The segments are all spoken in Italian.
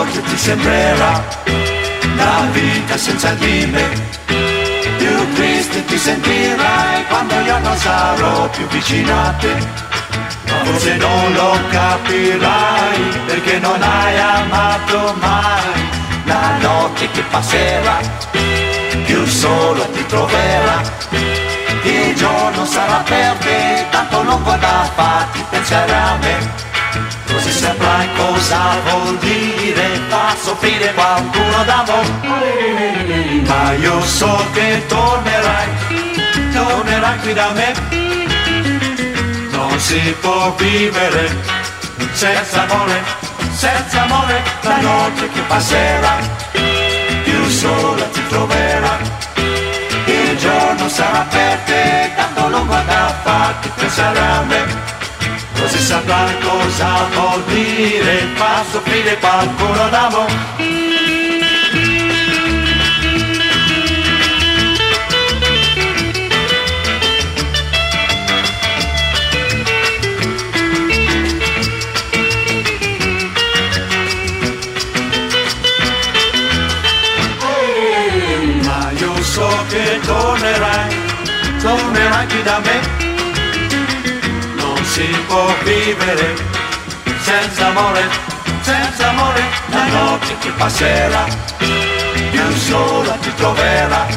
notte ti sembrerà la vita senza di me. Più triste ti sentirai quando io non sarò più vicino a te. Ma forse non lo capirai perché non hai amato mai. La notte che passerà più solo ti troverà. Il giorno sarà per te tanto lungo da farti pensare a me. Così saprai cosa vuol dire far soffrire qualcuno d'amore. Ma io so che tornerai qui da me. Non si può vivere senza amore, la notte che passerà più sola ti troverà. Il giorno sarà per te tanto lungo da farti pensare a me. Così saprai cosa vuol dire far soffrire qualcuno d'amore. Ma io so che tornerai qui da me. Si può vivere senza amore, la notte che passerà più sola ti troverà.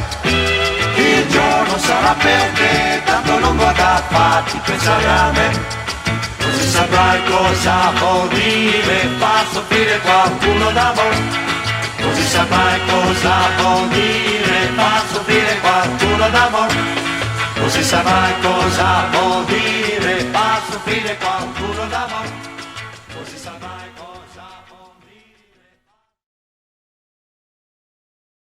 Il giorno sarà per te tanto lungo da farti pensare a me. Così saprai cosa vuol dire far soffrire qualcuno d'amore. Così saprai cosa vuol dire far soffrire qualcuno d'amore. Così saprai cosa vuol dire far soffrire qualcuno d'amore. Così saprai cosa